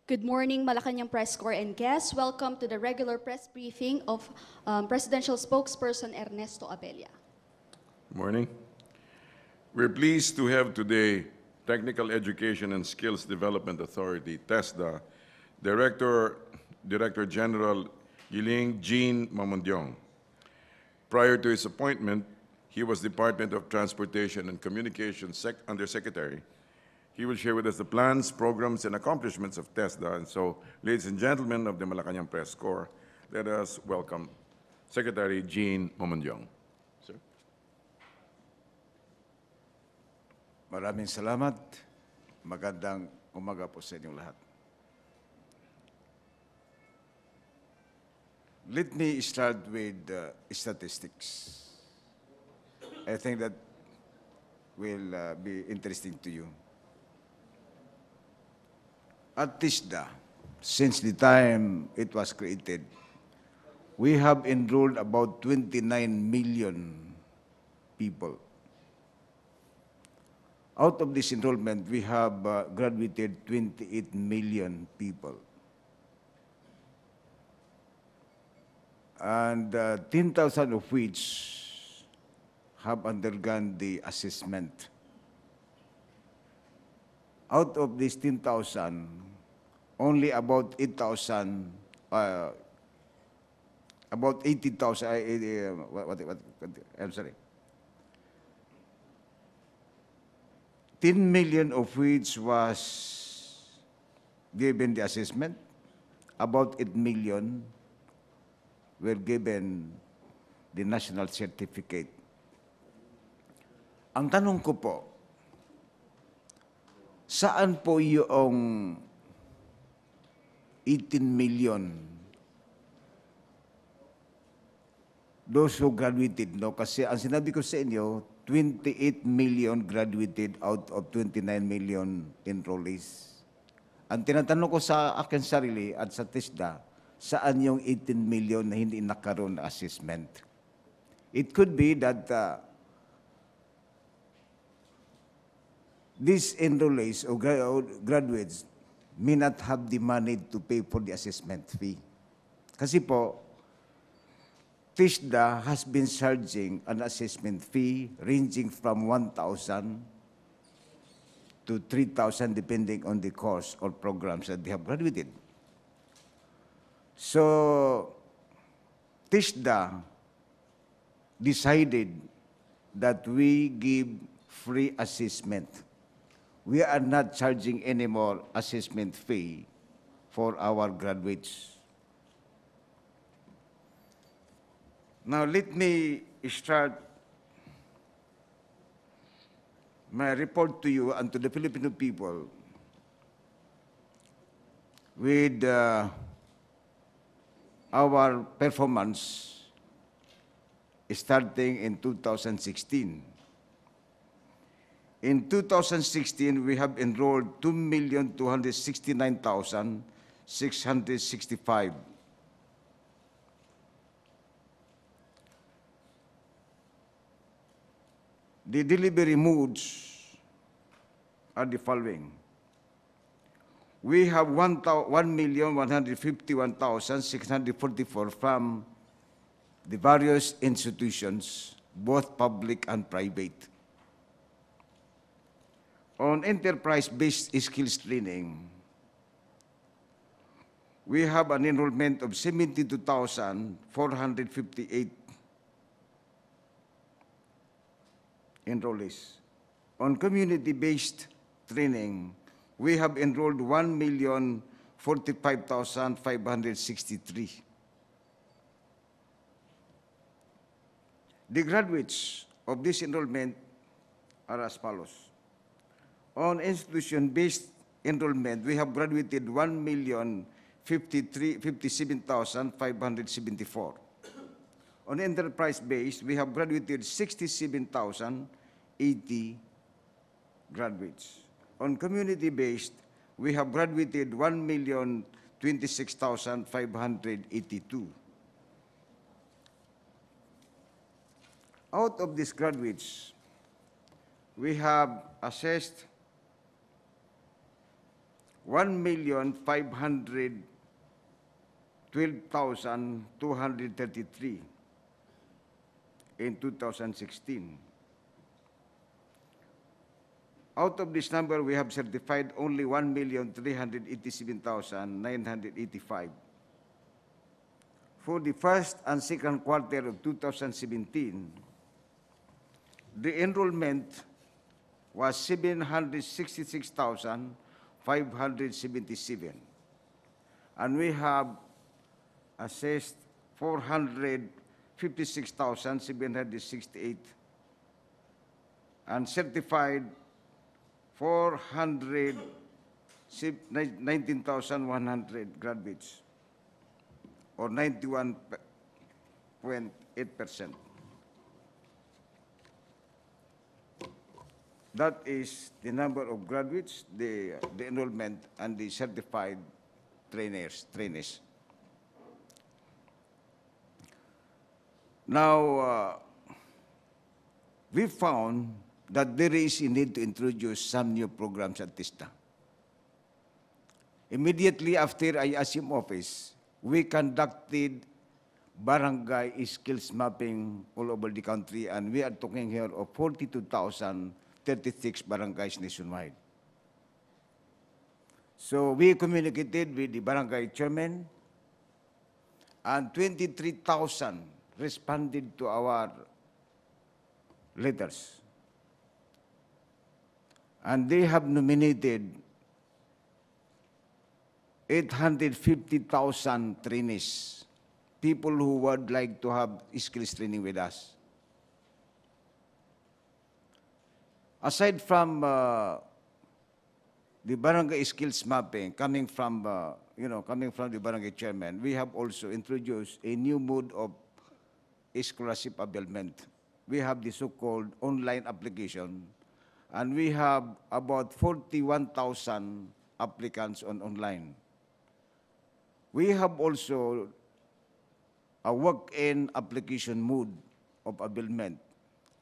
Good morning, Malacañang Press Corps and guests. Welcome to the regular press briefing of Presidential Spokesperson Ernesto Abella. Morning. We're pleased to have today Technical Education and Skills Development Authority, TESDA, Director General Yiling Jean Mamundyong. Prior to his appointment, he was Department of Transportation and Communications Undersecretary. He will share with us the plans, programs, and accomplishments of TESDA. And so, ladies and gentlemen of the Malacañang Press Corps, let us welcome Secretary Jean Mamundyong. Sir. Maraming salamat. Magandang umaga po sa inyong lahat. Let me start with statistics. I think that will be interesting to you. At TISDA, since the time it was created, we have enrolled about 29 million people. Out of this enrollment, we have graduated 28 million people. And 10,000 of which have undergone the assessment. Out of these 10,000, only about 8,000, about 80,000, I'm sorry, 10 million of which was given the assessment, about 8 million were given the national certificate. Ang tanong ko po, saan po yung 18 million those who graduated? No? Kasi ang sinabi ko sa inyo, 28 million graduated out of 29 million enrollees. Ang tinatanong ko sa akin sarili at sa TISDA, saan yung 18 million na hindi nakaroon na assessment? It could be that these enrollees or graduates may not have the money to pay for the assessment fee. Kasi po, TISDA has been charging an assessment fee ranging from 1,000 to 3,000 depending on the course or programs that they have graduated. So, TISDA decided that we give free assessment. We are not charging any more assessment fee for our graduates. Now, let me start my report to you and to the Filipino people with our performance starting in 2016. In 2016, we have enrolled 2,269,665. The delivery modes are the following. We have 1,151,644 from the various institutions, both public and private. On enterprise-based skills training, we have an enrollment of 72,458 enrollees. On community-based training, we have enrolled 1,045,563. The graduates of this enrollment are as follows. On institution-based enrollment, we have graduated 1,057,574. On enterprise-based, we have graduated 67,080 graduates. On community-based, we have graduated 1,026,582. Out of these graduates, we have assessed 1,512,233 in 2016. Out of this number, we have certified only 1,387,985. For the first and second quarter of 2017, the enrollment was 766,577, and we have assessed 456,768 and certified 419,100 graduates, or 91.8%. That is the number of graduates, the enrollment, and the certified trainees. Now, we found that there is a need to introduce some new programs at TISTA. Immediately after I assumed office, we conducted barangay skills mapping all over the country, and we are talking here of 42,036 barangays nationwide. So we communicated with the barangay chairman, and 23,000 responded to our letters. And they have nominated 850,000 trainees, people who would like to have skills training with us. Aside from the barangay skills mapping coming from the barangay chairman, we have also introduced a new mode of scholarship availment. We have the so-called online application, and we have about 41,000 applicants on online. We have also a walk-in application mode of availment,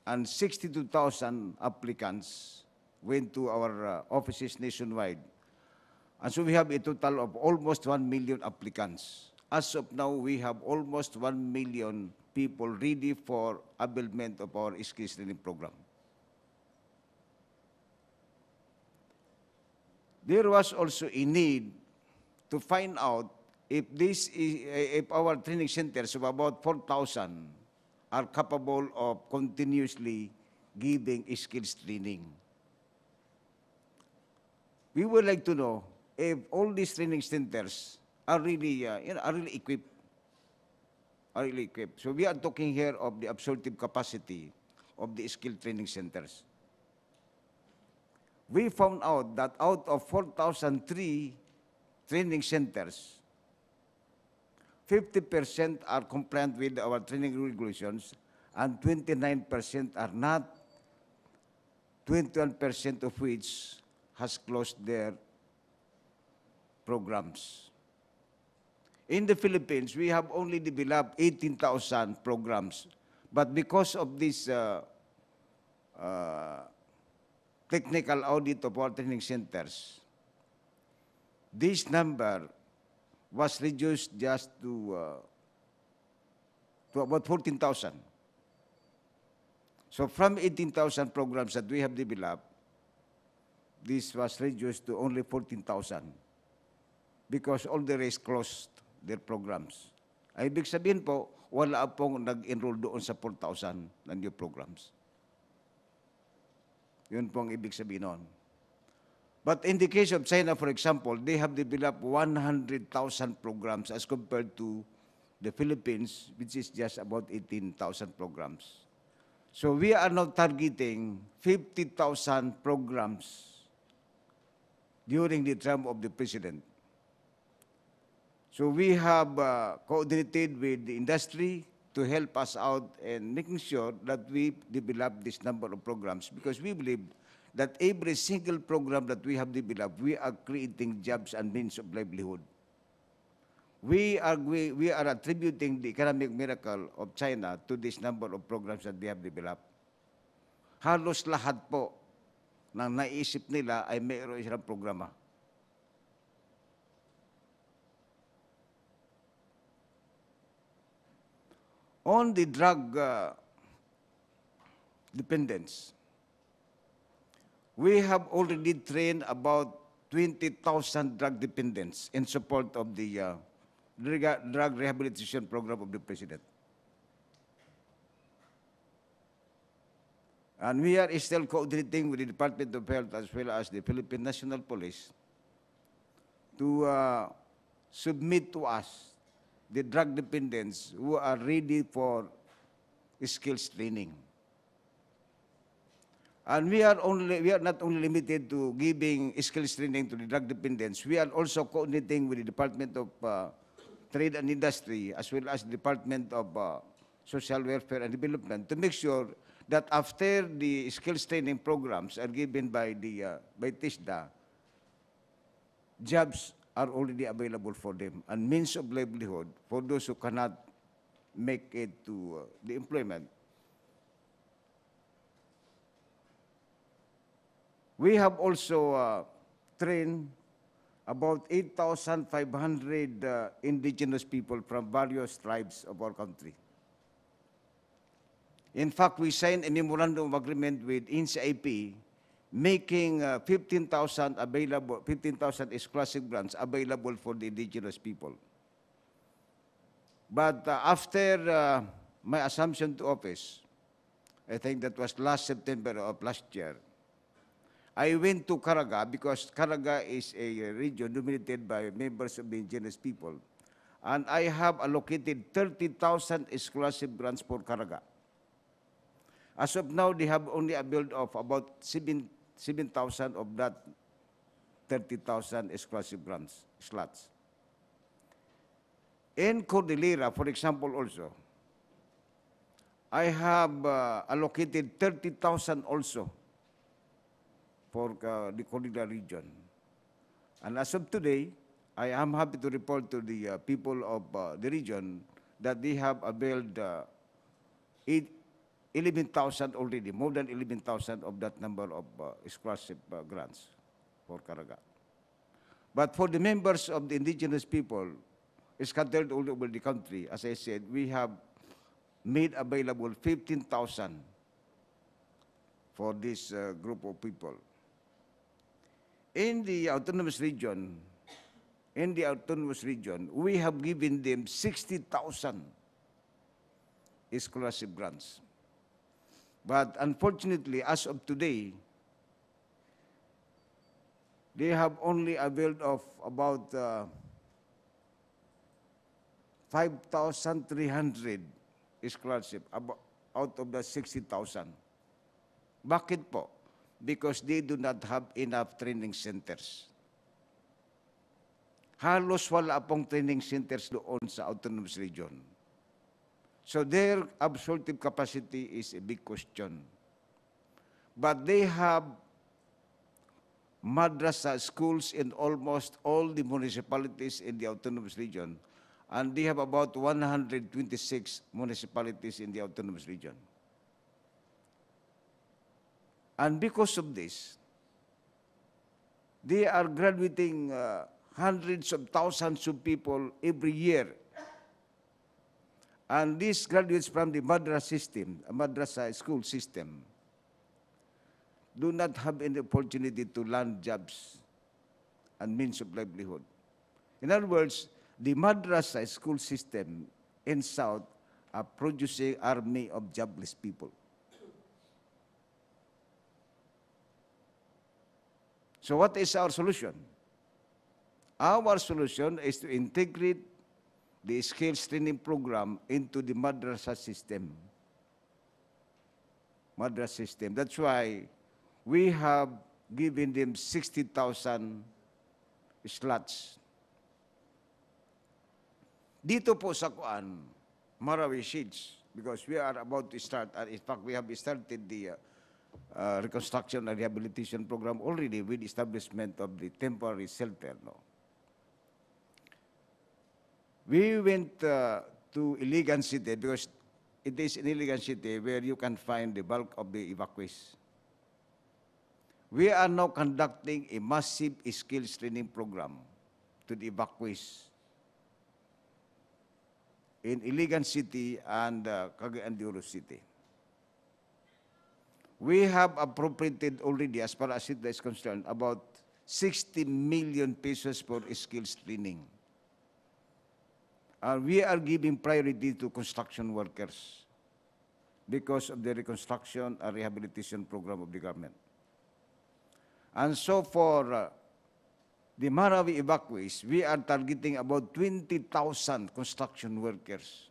and 62,000 applicants went to our offices nationwide. And so we have a total of almost 1 million applicants. As of now, we have almost 1 million people ready for availment of our skills training program. There was also a need to find out if our training centers of about 4,000 are capable of continuously giving skills training. We would like to know if all these training centers are really equipped. So we are talking here of the absorptive capacity of the skill training centers. We found out that out of 4,003 training centers, 50% are compliant with our training regulations, and 29% are not, 21% of which has closed their programs. In the Philippines, we have only developed 18,000 programs, but because of this technical audit of our training centers, this number was reduced just to about 14,000. So from 18,000 programs that we have developed, this was reduced to only 14,000 because all the rest closed their programs. Ay ibig sabihin po, wala pong nag-enroll doon sa 4,000 na new programs. Yun pong ibig sabihin noon. But in the case of China, for example, they have developed 100,000 programs as compared to the Philippines, which is just about 18,000 programs. So we are now targeting 50,000 programs during the term of the President. So we have coordinated with the industry to help us out and making sure that we develop this number of programs, because we believe that every single program that we have developed, we are creating jobs and means of livelihood. We are attributing the economic miracle of China to this number of programs that they have developed. Halos lahat po ng naisip nila ay mayroon silang programa. On the drug dependence, we have already trained about 20,000 drug dependents in support of the drug rehabilitation program of the President. And we are still coordinating with the Department of Health as well as the Philippine National Police to submit to us the drug dependents who are ready for skills training. And we are not only limited to giving skills training to the drug dependents, we are also coordinating with the Department of Trade and Industry as well as the Department of Social Welfare and Development to make sure that after the skills training programs are given by TISDA, jobs are already available for them and means of livelihood for those who cannot make it to the employment. We have also trained about 8,500 indigenous people from various tribes of our country. In fact, we signed a memorandum of agreement with NCIP making 15,000 scholarship grants available for the indigenous people. But after my assumption to office, I think that was last September of last year, I went to Caraga because Caraga is a region dominated by members of the indigenous people. And I have allocated 30,000 scholarship grants for Caraga. As of now, they have only a build of about 7,000 of that 30,000 scholarship grants slots. In Cordillera, for example, also, I have allocated 30,000 also for the Cordillera region. And as of today, I am happy to report to the people of the region that they have availed 11,000 already, more than 11,000 of that number of scholarship grants for Caraga. But for the members of the indigenous people scattered all over the country, as I said, we have made available 15,000 for this group of people. In the autonomous region, we have given them 60,000 scholarship grants. But unfortunately, as of today, they have only availed of about 5,300 scholarship out of the 60,000. Bakit po? Because they do not have enough training centers. Halos wala pong training centers doon sa autonomous region. So their absorptive capacity is a big question. But they have madrasa schools in almost all the municipalities in the autonomous region, and they have about 126 municipalities in the autonomous region. And because of this, they are graduating hundreds of thousands of people every year. And these graduates from the madrasa school system, do not have any opportunity to land jobs and means of livelihood. In other words, the madrasa school system in South are producing army of jobless people. So what is our solution? Our solution is to integrate the skills training program into the madrasa system. That's why we have given them 60,000 slots. Dito po sa Kuan, Marawi Shades, because we are about to start, and in fact, we have started the reconstruction and rehabilitation program already with the establishment of the temporary shelter. No? We went to Iligan City because it is in Iligan City where you can find the bulk of the evacuees. We are now conducting a massive skills training program to the evacuees. in Iligan City and Cagayan de Oro City. We have appropriated already, as far as it is concerned, about 60 million pesos for skills training. We are giving priority to construction workers because of the reconstruction and rehabilitation program of the government. And so for the Marawi evacuees, we are targeting about 20,000 construction workers.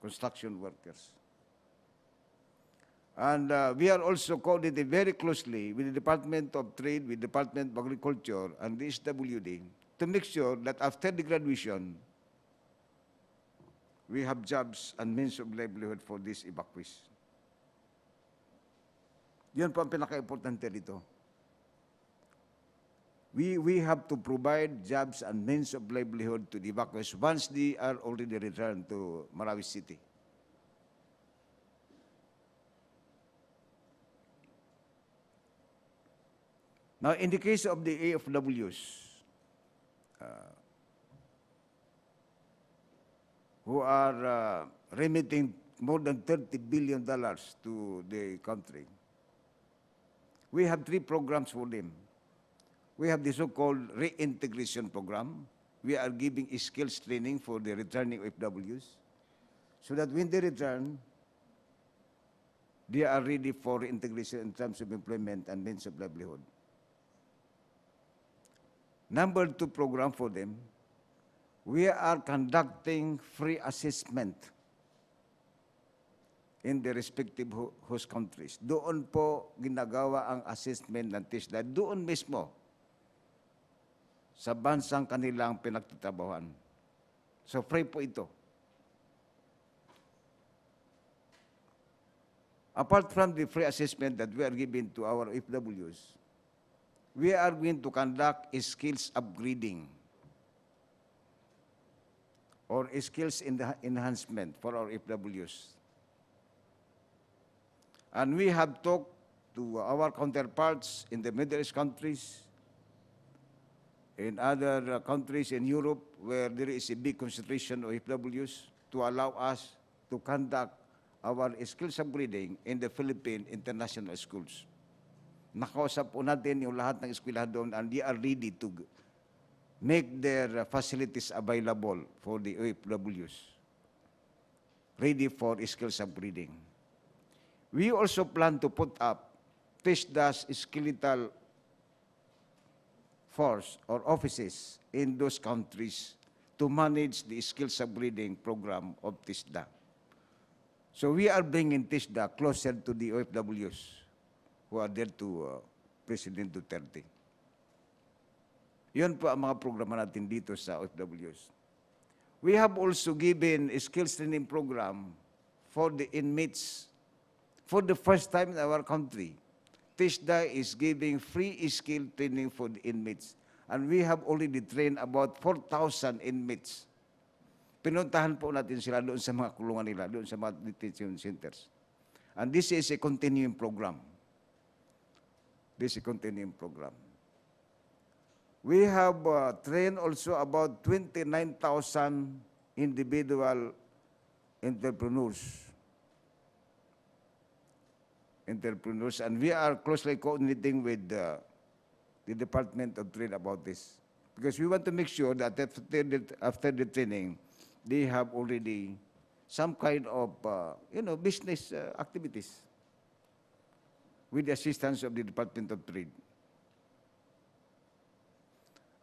Construction workers. And we are also coordinating very closely with the Department of Trade, with the Department of Agriculture, and the SWD to make sure that after the graduation, we have jobs and means of livelihood for these evacuees. Yan po ang pinaka-importante dito. We have to provide jobs and means of livelihood to the evacuees once they are already returned to Marawi City. Now, in the case of the AFWs, who are remitting more than $30 billion to the country, we have 3 programs for them. We have the so-called reintegration program. We are giving skills training for the returning AFWs, so that when they return, they are ready for reintegration in terms of employment and means of livelihood. Number 2 program for them, we are conducting free assessment in the respective host countries. Doon po ginagawa ang assessment ng TISDA, doon mismo sa bansang kanilang pinagtatrabahuan. So free po ito. Apart from the free assessment that we are giving to our FWs, we are going to conduct a skills upgrading or a skills enhancement for our FWs. And we have talked to our counterparts in the Middle East countries, in other countries in Europe where there is a big concentration of FWs, to allow us to conduct our skills upgrading in the Philippine international schools. Nakausap po natin yung lahat ng eskwelahan doon, and they are ready to make their facilities available for the OFWs, ready for skills upgrading. We also plan to put up TISDA's skeletal force or offices in those countries to manage the skills upgrading program of TISDA. So we are bringing TISDA closer to the OFWs who are there to President Duterte. Yun po ang mga programa natin dito sa OFWs. We have also given a skills training program for the inmates. For the first time in our country, TISDA is giving free skill training for the inmates. And we have already trained about 4,000 inmates. Pinuntahan po natin sila doon sa mga kulungan nila, doon sa mga detention centers. And this is a continuing program. This is a continuing program. We have trained also about 29,000 individual entrepreneurs, and we are closely coordinating with the Department of Trade about this, because we want to make sure that after the training, they have already some kind of business activities with the assistance of the Department of Trade.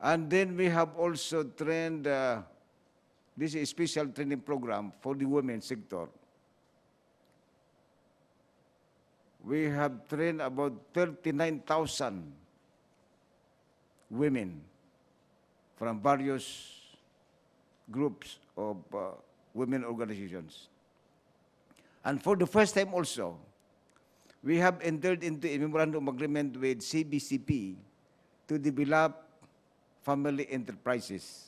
And then we have also trained, this is a special training program for the women's sector. We have trained about 39,000 women from various groups of women organizations. And for the first time also, we have entered into a memorandum of agreement with CBCP to develop family enterprises.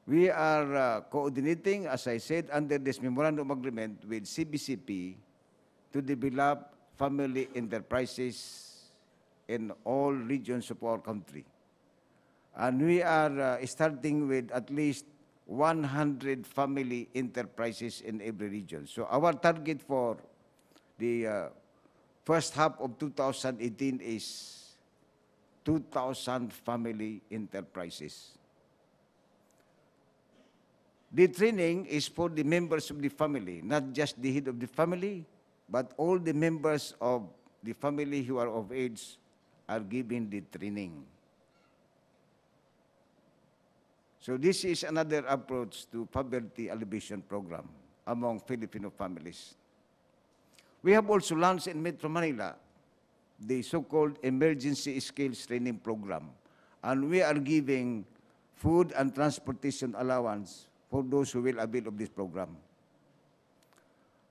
We are coordinating, as I said, under this memorandum of agreement with CBCP to develop family enterprises in all regions of our country. And we are starting with at least 100 family enterprises in every region. So our target for the first half of 2018 is 2,000 family enterprises. The training is for the members of the family, not just the head of the family, but all the members of the family who are of age are given the training. So this is another approach to poverty alleviation program among Filipino families. We have also launched in Metro Manila the so-called emergency skills training program, and we are giving food and transportation allowance for those who will avail of this program.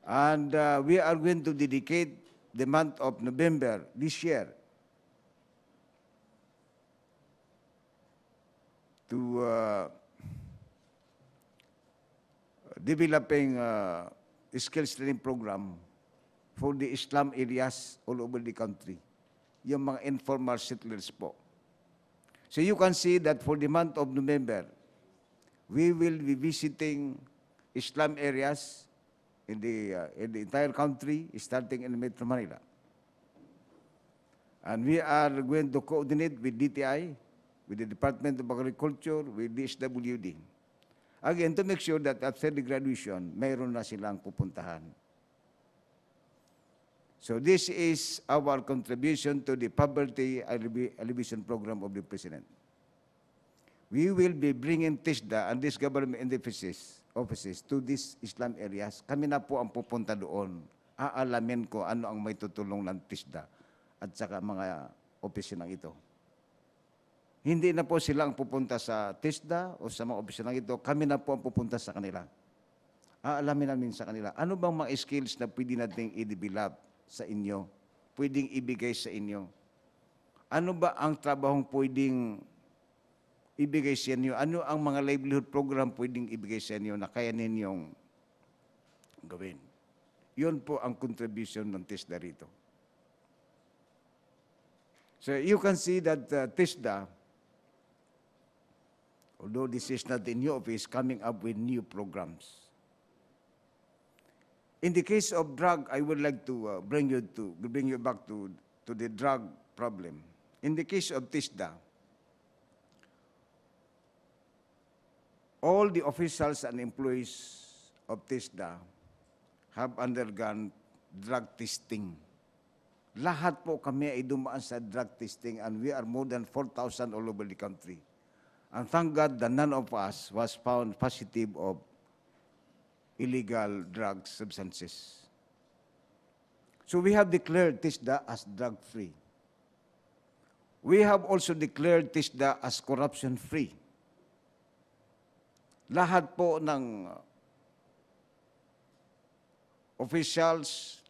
And we are going to dedicate the month of November this year to developing a skills training program for the Islam areas all over the country, yung mga informal settlers po. So you can see that for the month of November, we will be visiting Islam areas in the entire country, starting in Metro Manila. And we are going to coordinate with DTI, with the Department of Agriculture, with DSWD. Again, to make sure that after the graduation, mayroon na silang pupuntahan. So this is our contribution to the poverty alleviation program of the President. We will be bringing TISDA and these government offices to these Islam areas. Kami na po ang pupunta doon. Aalamin ko ano ang may tutulong ng TISDA at saka mga opisina ito. Hindi na po sila ang pupunta sa TISDA o sa mga opisina ito. Kami na po ang pupunta sa kanila. Aalamin namin sa kanila. Ano bang mga skills na pwede nating i-develop sa inyo? Pwedeng ibigay sa inyo? Ano ba ang trabahong pwedeng ibigay sa inyo? Ano ang mga livelihood program pwedeng ibigay sa inyo na kaya ninyong gawin? Yun po ang contribution ng TISDA rito. So you can see that TISDA, although this is not the new office, coming up with new programs. In the case of drug, I would like to bring you back to the drug problem. In the case of TISDA, all the officials and employees of TISDA have undergone drug testing. Lahat po kami ay dumaan sa drug testing, and we are more than 4,000 all over the country. And thank God that none of us was found positive of illegal drug substances. So we have declared TISDA as drug-free. We have also declared TISDA as corruption-free. Lahat po ng officials,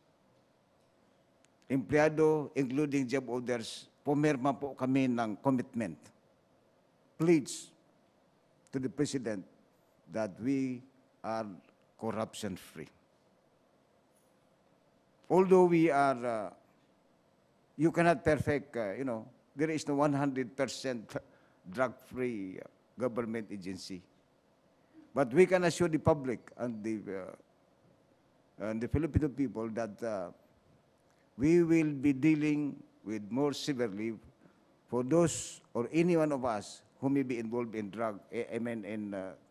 empleyado, including job holders, pumirma po kami ng commitment, pledge to the President that we are corruption-free. Although we are, you cannot perfect, there is no 100% drug-free government agency. But we can assure the public and the Filipino people that we will be dealing with more severely for those or any one of us who may be involved in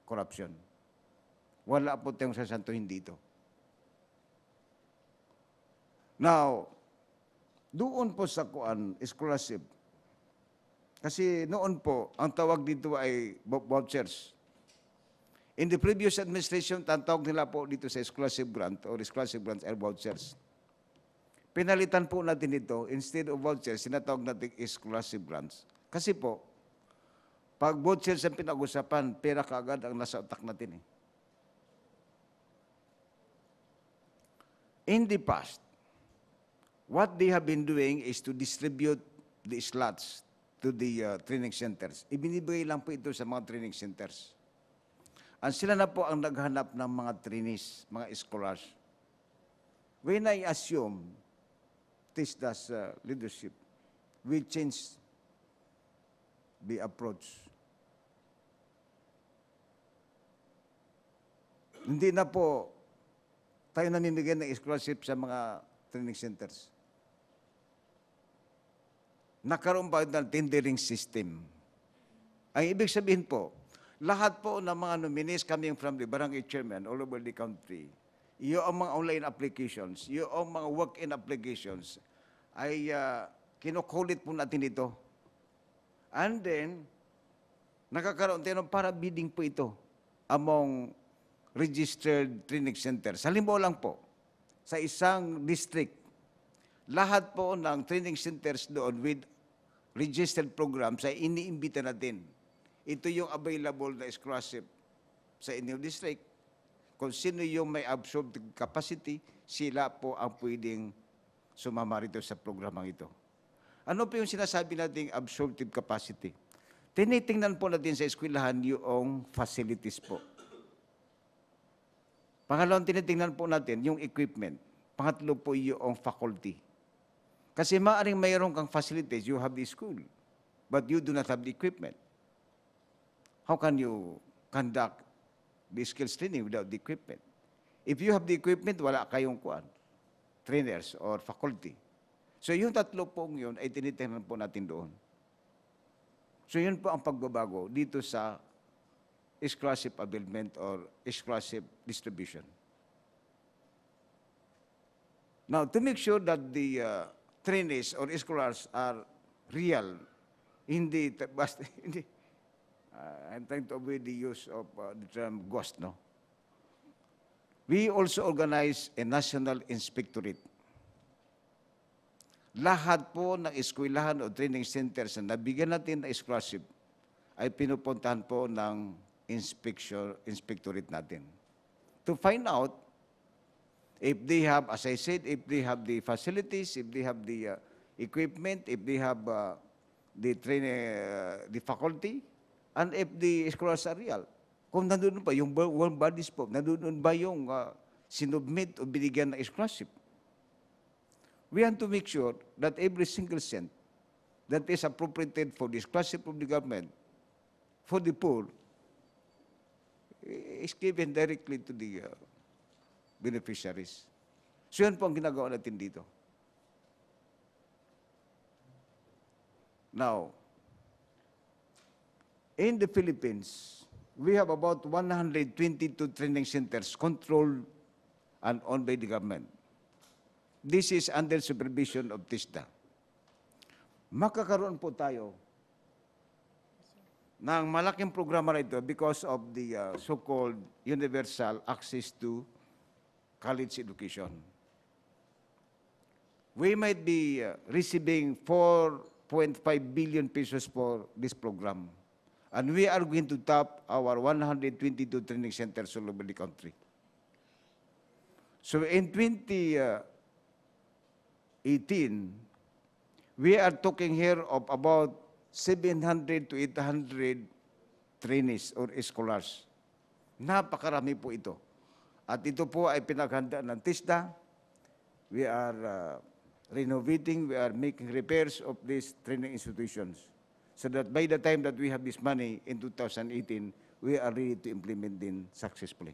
corruption. Wala po tayong sasantuhin dito. Now, doon po sa scholarship, kasi noon po, ang tawag dito ay vouchers. In the previous administration, ang tawag nila po dito sa scholarship grant or scholarship grants are vouchers. Pinalitan po natin ito, instead of vouchers, sinatawag natin scholarship grants. Kasi po, pag vouchers ang pinag-usapan, pera kaagad ang nasa utak natin. In the past, what they have been doing is to distribute the slots to the training centers. Ibinibigay lang po ito sa mga training centers. Ang sila na po ang naghanap ng mga trainees, mga scholars. When I assume TISDA's leadership, we changed be approached. Hindi na po tayo namimigay ng scholarship sa mga training centers. Nakaroon pa ng tendering system. Ang ibig sabihin po, lahat po ng mga nominees coming from the barangay chairman all over the country, yung mga online applications, yung mga walk-in applications, ay kinukulit po natin ito. And then, nakakaroon tayo ng para bidding po ito among registered training centers. Halimbawa lang po, sa isang district, lahat po ng training centers doon with registered programs ay iniimbita natin. Ito yung available na scholarship sa inyong district. Kung sino yung may absorptive capacity, sila po ang pwedeng sumama rito sa programang ito. Ano po yung sinasabi nating absorptive capacity? Tinitingnan po natin sa eskwelahan yung facilities po. Pangalawang tinitingnan po natin yung equipment. Pangatlo po yung faculty. Kasi maaaring mayroon kang facilities, you have the school, but you do not have the equipment. How can you conduct the skills training without the equipment? If you have the equipment, wala kayong trainers or faculty. So yung tatlo pong yun ay tinitingnan po natin doon. So yun po ang pagbabago dito sa scholarship availment or scholarship distribution. Now, to make sure that the trainees or scholars are real, hindi, basta, hindi, I'm trying to avoid the use of the term ghost, no? We also organize a national inspectorate. Lahat po ng eskwelahan o training centers na nabigyan natin ng scholarship ay pinupuntahan po ng inspectorate natin. To find out if they have, as I said, if they have the facilities, if they have the equipment, if they have the faculty, and if the scholars are real. Kung nandun pa, yung warm bodies po, nandun ba yung sinubmit o binigyan ng scholarship? We want to make sure that every single cent that is appropriated for the scholarship of the government, for the poor, is given directly to the beneficiaries. So yan po ang ginagawa natin dito. Now, in the Philippines, we have about 122 training centers controlled and owned by the government. This is under supervision of TISDA. Makakaroon po tayo ng malaking programa na ito because of the so-called universal access to college education. We might be receiving 4.5 billion pesos for this program. And we are going to tap our 122 training centers all over the country. So in 2018, we are talking here of about 700 to 800 trainees or scholars. Napakarami po ito. At ito po ay pinaghanda ng TISDA. We are renovating, we are making repairs of these training institutions so that by the time that we have this money in 2018, we are ready to implement din successfully.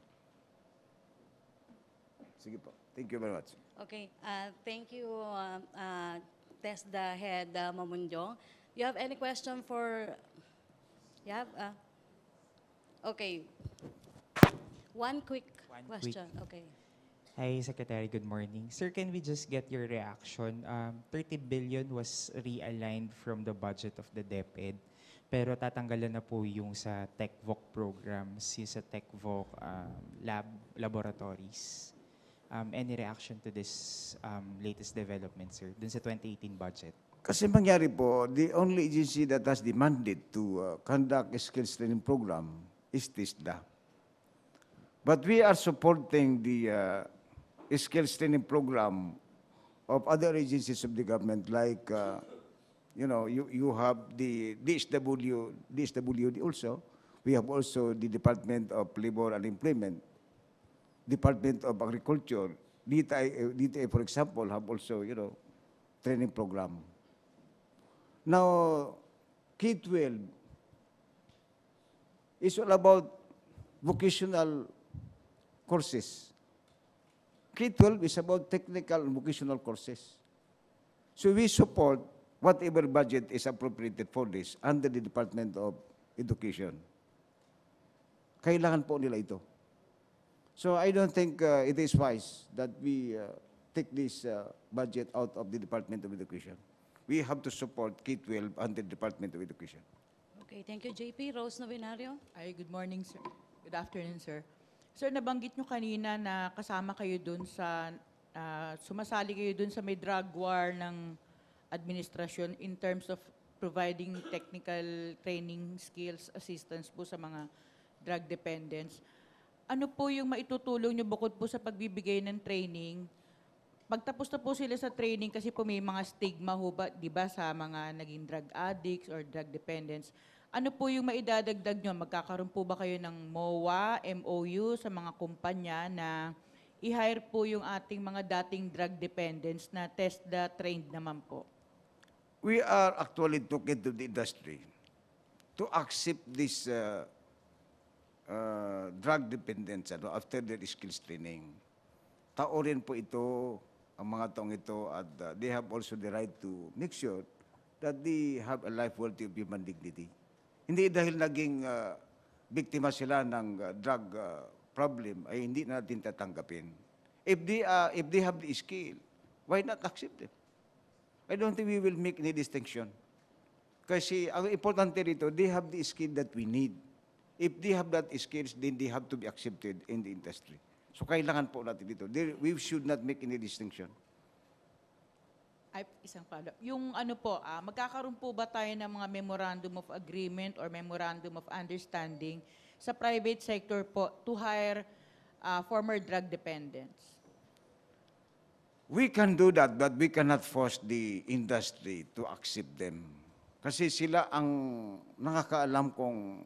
Sige po. Thank you very much. Okay, thank you, TESDA Head Mamunjong. You have any question for, you have? Okay. One quick question, okay. Hi, Secretary. Good morning. Sir, can we just get your reaction? 30 billion was realigned from the budget of the DepEd, pero tatanggalan na po yung sa TechVoc programs, yung sa TechVoc laboratories. Any reaction to this latest development, sir, dun sa 2018 budget? Kasi mangyari po, the only agency that has the mandate to conduct a skills training program is TISDA. But we are supporting the skills training program of other agencies of the government like, you have the DSWD also. We have also the Department of Labor and Employment, Department of Agriculture, DTI, for example, have also, training program. Now, K-12 is all about vocational courses. K-12 is about technical and vocational courses. So we support whatever budget is appropriated for this under the Department of Education. Kailangan po nila ito. So I don't think it is wise that we take this budget out of the Department of Education. We have to support K-12 under the Department of Education. Okay, thank you, JP. Rose Novinario. Ay, good morning, sir. Good afternoon, sir. Sir, nabanggit nyo kanina na kasama kayo dun sa, sumasali kayo dun sa may drug war ng administrasyon in terms of providing technical training skills assistance po sa mga drug dependents. Ano po yung maitutulong nyo bukod po sa pagbibigay ng training? Pagtapos na po sila sa training, kasi po may mga stigma ho ba, di ba, sa mga naging drug addicts or drug dependents. Ano po yung maidadagdag nyo? Magkakaroon po ba kayo ng MOA, MOU sa mga kumpanya na i-hire po yung ating mga dating drug dependents na TESDA-trained naman po? We are actually talking to the industry to accept this drug dependence after their skills training. Tao rin po ito, ang mga taong ito, at they have also the right to make sure that they have a life worthy of human dignity. Hindi dahil naging biktima sila ng drug problem ay hindi natin tatanggapin. If they have the skill, why not accept them? I don't think we will make any distinction. Kasi ang importante rito, they have the skill that we need. If they have that skills, then they have to be accepted in the industry. So kailangan po natin dito. We should not make any distinction. Ay, isang follow-up. Yung ano po, magkakaroon po ba tayo ng mga memorandum of agreement or memorandum of understanding sa private sector po to hire former drug dependents? We can do that, but we cannot force the industry to accept them. Kasi sila ang nakakaalam kung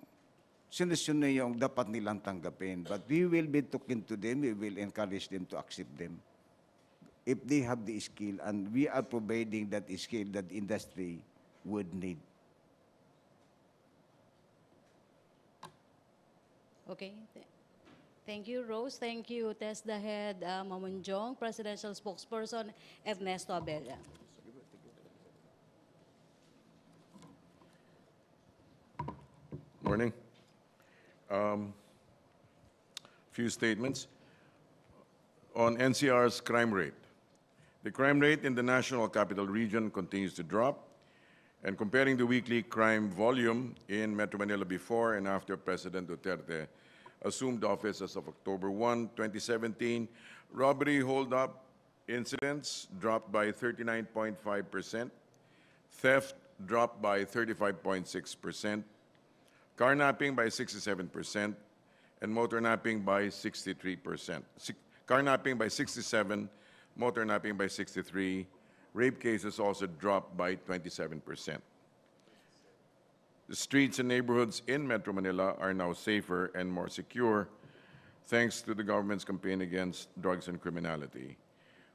sino-sino yung dapat nilang tanggapin. But we will be talking to them, we will encourage them to accept them. If they have the skill, and we are providing that skill that the industry would need. Okay. Thank you, Rose. Thank you, TESDA Head Mamunjong, Presidential Spokesperson Ernesto Abella. Morning. Few statements. On NCR's crime rate. The crime rate in the National Capital Region continues to drop, and comparing the weekly crime volume in Metro Manila before and after President Duterte assumed office as of October 1, 2017, robbery hold-up incidents dropped by 39.5%, theft dropped by 35.6%, carnapping by 67%, and motor napping by 63%. Carnapping by 67%, motor napping by 63%. Rape cases also dropped by 27%. The streets and neighborhoods in Metro Manila are now safer and more secure thanks to the government's campaign against drugs and criminality.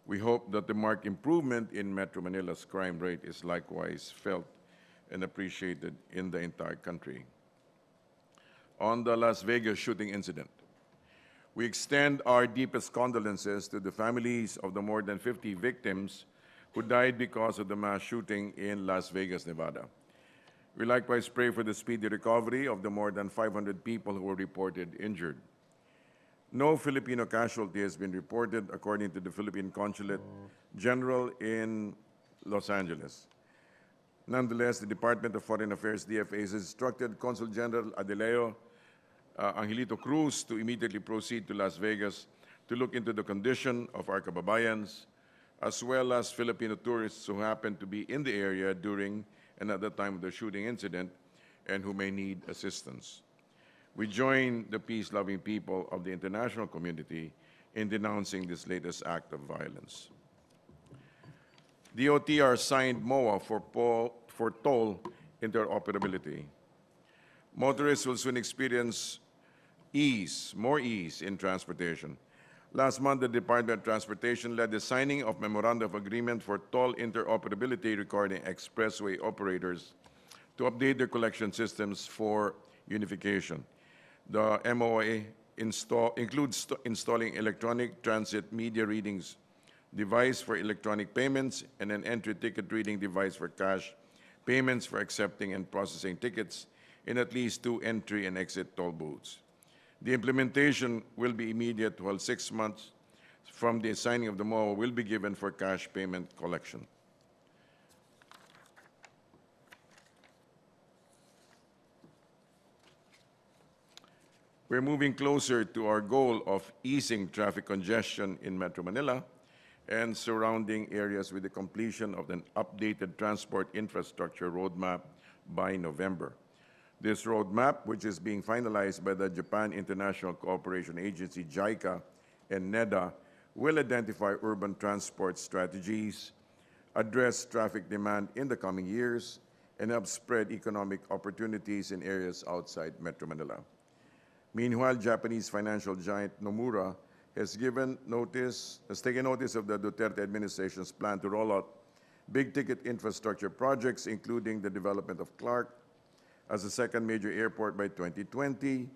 We hope that the marked improvement in Metro Manila's crime rate is likewise felt and appreciated in the entire country. On the Las Vegas shooting incident, we extend our deepest condolences to the families of the more than 50 victims who died because of the mass shooting in Las Vegas, Nevada. We likewise pray for the speedy recovery of the more than 500 people who were reported injured. No Filipino casualty has been reported according to the Philippine Consulate General in Los Angeles. Nonetheless, the Department of Foreign Affairs, DFA, has instructed Consul General Adeleo Angelito Cruz to immediately proceed to Las Vegas to look into the condition of our kababayans, as well as Filipino tourists who happen to be in the area during and at the time of the shooting incident and who may need assistance. We join the peace-loving people of the international community in denouncing this latest act of violence. DOTR signed MOA for toll interoperability. Motorists will soon experience more ease in transportation. Last month, the Department of Transportation led the signing of Memorandum of Agreement for toll interoperability regarding expressway operators to update their collection systems for unification. The MOA includes installing electronic transit media readings device for electronic payments and an entry ticket reading device for cash payments for accepting and processing tickets in at least 2 entry and exit toll booths. The implementation will be immediate, while 6 months from the signing of the MOA will be given for cash payment collection. We're moving closer to our goal of easing traffic congestion in Metro Manila and surrounding areas with the completion of an updated transport infrastructure roadmap by November. This roadmap, which is being finalized by the Japan International Cooperation Agency, JICA, and NEDA, will identify urban transport strategies, address traffic demand in the coming years, and help spread economic opportunities in areas outside Metro Manila. Meanwhile, Japanese financial giant Nomura has taken notice of the Duterte administration's plan to roll out big-ticket infrastructure projects, including the development of Clark as the second major airport by 2020,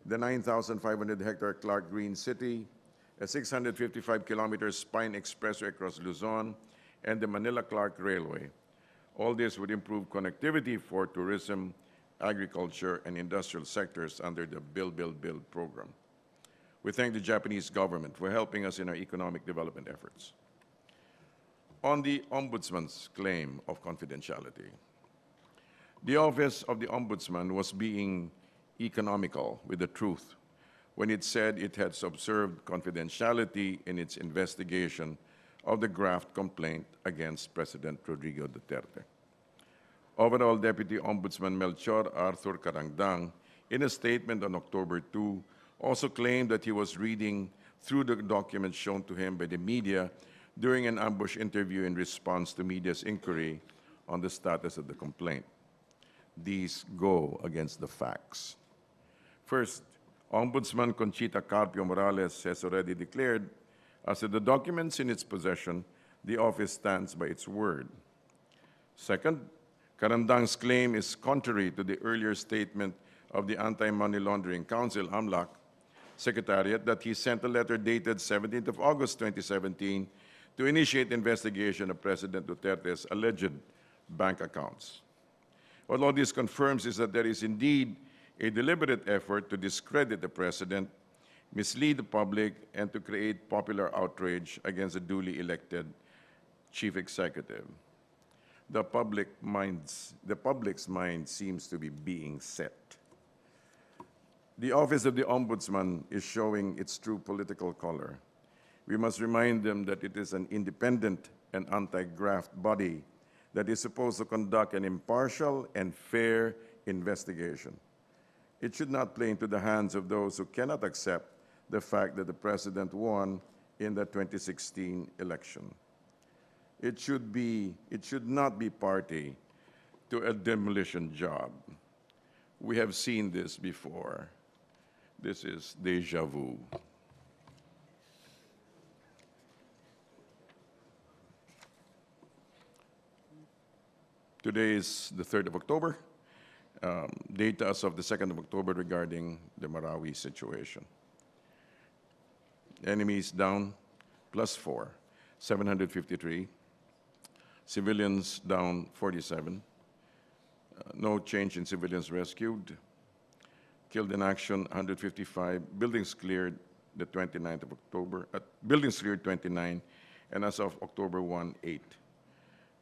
the 9,500-hectare Clark Green City, a 655-kilometer spine expressway across Luzon, and the Manila-Clark Railway. All this would improve connectivity for tourism, agriculture, and industrial sectors under the Build, Build, Build program. We thank the Japanese government for helping us in our economic development efforts. On the Ombudsman's claim of confidentiality, the Office of the Ombudsman was being economical with the truth when it said it had observed confidentiality in its investigation of the graft complaint against President Rodrigo Duterte. Overall Deputy Ombudsman Melchor Arthur Carangdang, in a statement on October 2, also claimed that he was reading through the documents shown to him by the media during an ambush interview in response to media's inquiry on the status of the complaint. These go against the facts. First, Ombudsman Conchita Carpio Morales has already declared, as to the documents in its possession, the office stands by its word. Second, Carandang's claim is contrary to the earlier statement of the Anti-Money Laundering Council, AMLAC, Secretariat, that he sent a letter dated 17th of August 2017 to initiate investigation of President Duterte's alleged bank accounts. What all this confirms is that there is indeed a deliberate effort to discredit the President, mislead the public, and to create popular outrage against a duly elected Chief Executive. The public's mind seems to be being set. The Office of the Ombudsman is showing its true political color. We must remind them that it is an independent and anti-graft body that is supposed to conduct an impartial and fair investigation. It should not play into the hands of those who cannot accept the fact that the President won in the 2016 election. It should not be party to a demolition job. We have seen this before. This is déjà vu. Today is the 3rd of October. Data as of the 2nd of October regarding the Marawi situation. Enemies down, +4, 753. Civilians down 47. No change in civilians rescued. Killed in action 155. Buildings cleared the 29th of October. Buildings cleared 29, and as of October 1, 8.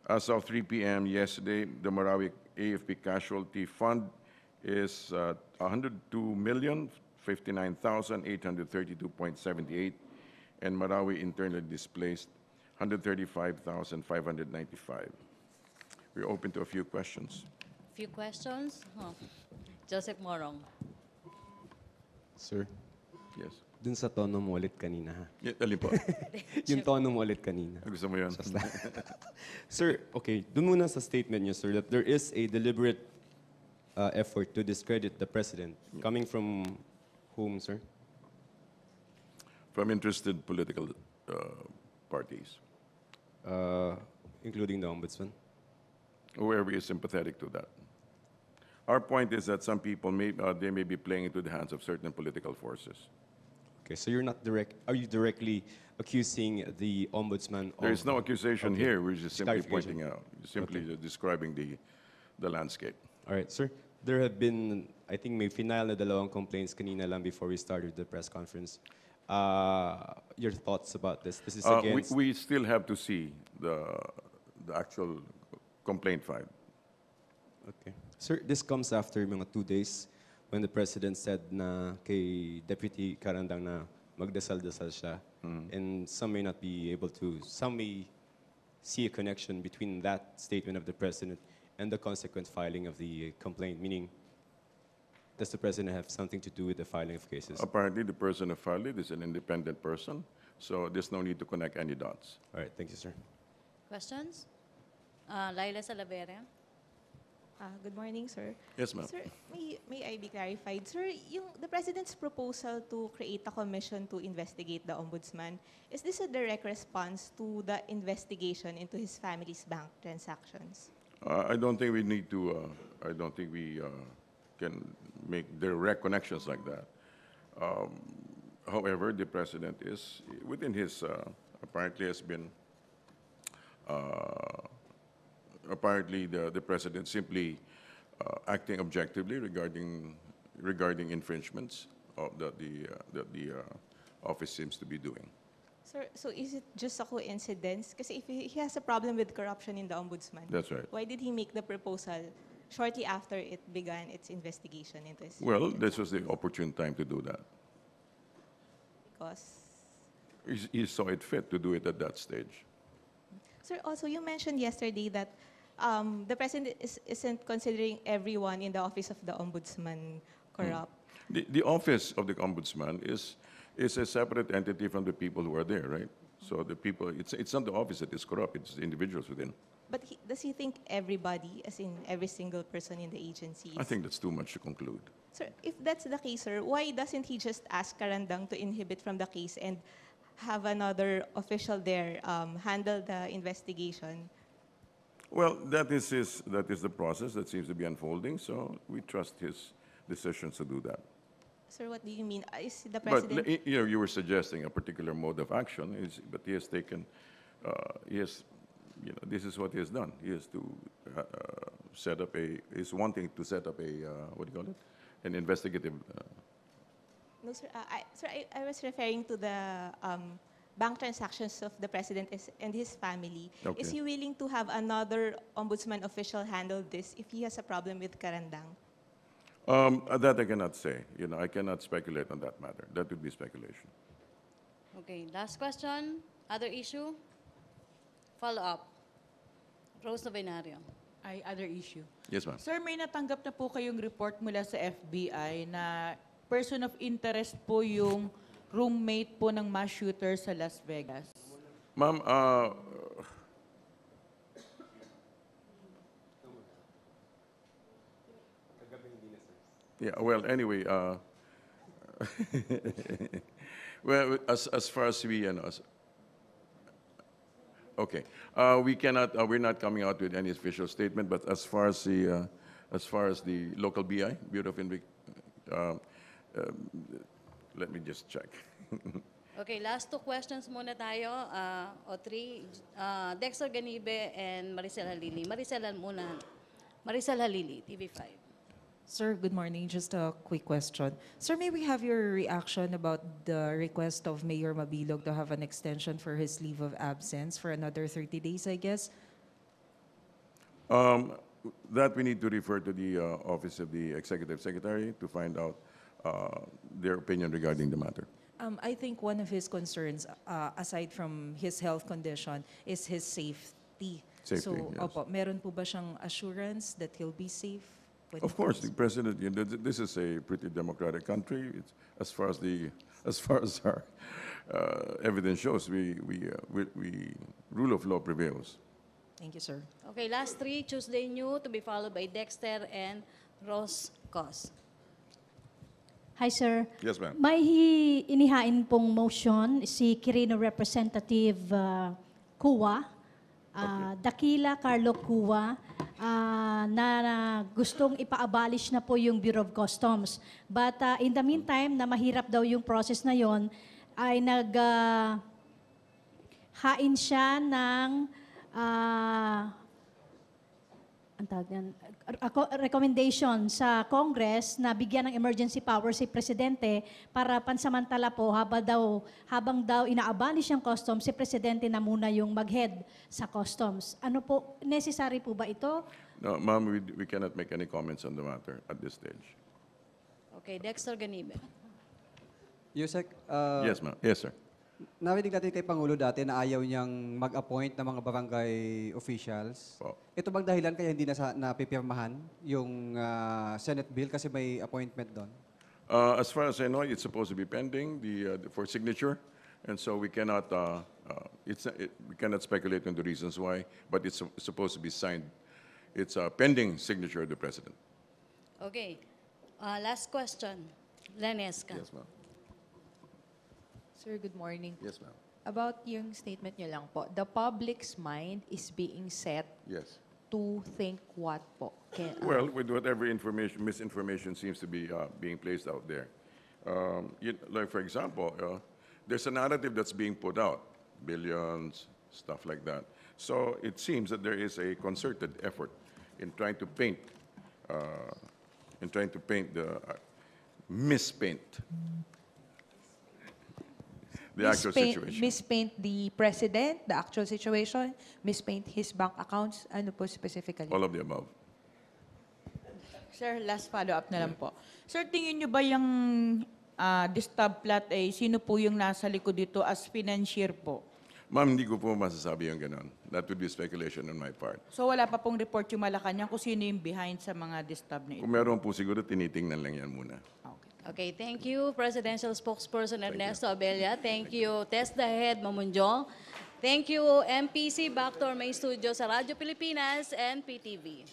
As of 3 p.m. yesterday, the Marawi AFP casualty fund is 102,059,832.78, and Marawi internally displaced 135,595. We're open to a few questions. Few questions. Joseph Morong. Sir, Yes. dun sa tono mo ulit kanina ha. Alin po? Yung tono mo ulit kanina. Gusto mo yun? Sir, okay, dun muna sa statement niyo, sir, that there is a deliberate effort to discredit the president. Coming from whom, sir? From interested political parties. Including the ombudsman? Whoever is sympathetic to that. Our point is that some people they may be playing into the hands of certain political forces. Okay, so you're not are you directly accusing the ombudsman There of... is no accusation Okay. here. We're just simply Clarification. pointing out, simply describing the landscape. All right, sir. There have been, I think may final na dalawang complaints kanina lang before we started the press conference. Your thoughts about this? This is against... We still have to see the actual complaint file. Okay. Sir, this comes after mga 2 days when the president said na kay Deputy Carandang na magdasal-dasal siya. And some may not be able to, some may see a connection between that statement of the president and the consequent filing of the complaint, meaning does the president have something to do with the filing of cases? Apparently, the person who filed it is an independent person, so there's no need to connect any dots. All right, thank you, sir. Questions? Laila Salaveria. Good morning, sir. Yes, ma'am. Sir, may I be clarified? Sir, the President's proposal to create a commission to investigate the Ombudsman, is this a direct response to the investigation into his family's bank transactions? I don't think we need to, I don't think we can make direct connections like that. However, the president is, within his, apparently has been, apparently the president simply acting objectively regarding infringements of that the office seems to be doing. Sir, so is it just a coincidence? Because if he has a problem with corruption in the Ombudsman, That's right. why did he make the proposal shortly after it began its investigation into his Well, this was the opportune time to do that. Because He saw it fit to do it at that stage. Sir, also you mentioned yesterday that the president isn't considering everyone in the office of the ombudsman corrupt. The office of the ombudsman is a separate entity from the people who are there, right? So the people, it's not the office that is corrupt, it's the individuals within. But does he think everybody, as in every single person in the agency? I think that's too much to conclude. Sir, if that's the case, sir, why doesn't he just ask Karandang to inhibit from the case and have another official there handle the investigation? Well, that is the process that seems to be unfolding, so we trust his decisions to do that. Sir, what do you mean? Is the But president... you were suggesting a particular mode of action, but he has taken, this is what he has done. He has to set up is wanting to set up a, what do you call it? An investigative. No, sir. I was referring to the bank transactions of the president and his family. Okay. Is he willing to have another ombudsman official handle this if he has a problem with Karandang? That I cannot say. I cannot speculate on that matter. That would be speculation. Okay, last question. Other issue? Follow-up. Rose Novenario. Ay, other issue. Yes, ma'am. Sir, may natanggap na po kayong report mula sa FBI na person of interest po yung roommate po ng mass shooter sa Las Vegas. Ma'am, yeah, well, anyway, well, as far as we, okay, we're not coming out with any official statement, but as far as the local BI, Bureau of let me just check. Okay, last two questions muna tayo, o three. Dexter Ganibe and Maricel Halili. Maricel Halili, TV5. Sir, good morning. Just a quick question. Sir, may we have your reaction about the request of Mayor Mabilog to have an extension for his leave of absence for another 30 days, I guess? That we need to refer to the Office of the Executive Secretary to find out their opinion regarding the matter. I think one of his concerns, aside from his health condition, is his safety. Safety, So, yes. opo, meron po ba siyang assurance that he'll be safe? when Of he course, comes? the president. This is a pretty democratic country. It's, as far as our evidence shows, we rule of law prevails. Thank you, sir. Okay, last three, Tuesday New, to be followed by Dexter and Rose Cos. Hi, sir. Yes, ma'am. May inihain pong motion si Quirino Representative Cuwa, Dakila Carlo Cuwa, na gustong ipa-abolish na po yung Bureau of Customs. But in the meantime, na mahirap daw yung process na yon, ay hain siya ng ang tawag yan, recommendation sa Congress na bigyan ng emergency power si Presidente para pansamantala po habang daw ina-abolish ang customs, si Presidente na muna yung mag-head sa customs. Ano po, necessary po ba ito? No, ma'am, we cannot make any comments on the matter at this stage. Okay, Dexter Ganibe. Yusek, Yes, ma'am. Yes, sir. narinig natin kay Pangulo dati na ayaw niyang mag-appoint ng mga barangay officials. Po. Ito bang dahilan kaya hindi napipirmahan yung Senate bill kasi may appointment doon? As far as I know, it's supposed to be pending for signature, and so we cannot we cannot speculate on the reasons why. But it's supposed to be signed. It's a pending signature of the president. Okay. Last question. Lenesca. Yes, ma'am. Sir, good morning. Yes, ma'am. About yung statement nyo lang po, the public's mind is being set Yes. to think what po? Well, with whatever misinformation seems to be being placed out there. Like, for example, there's a narrative that's being put out, billions, stuff like that. So it seems that there is a concerted effort in trying to paint, mispaint the actual situation. Mispaint the president, the actual situation, mispaint his bank accounts, ano po specifically? All of the above. Sir, last follow-up na lang po. Sir, tingin nyo ba yung distab plot ay sino po yung nasa likod dito as financier po? Ma'am, hindi ko po masasabi yung ganon. That would be speculation on my part. So wala pa pong report yung Malacañang kung sino yung behind sa mga distab na ito? Kung meron po siguro, tinitingnan lang yan muna. Okay, thank you, Presidential Spokesperson Ernesto Abella. Thank you, Test the Head Mamunjong. Thank you, MPC, back to our main studio sa Radyo Pilipinas and PTV.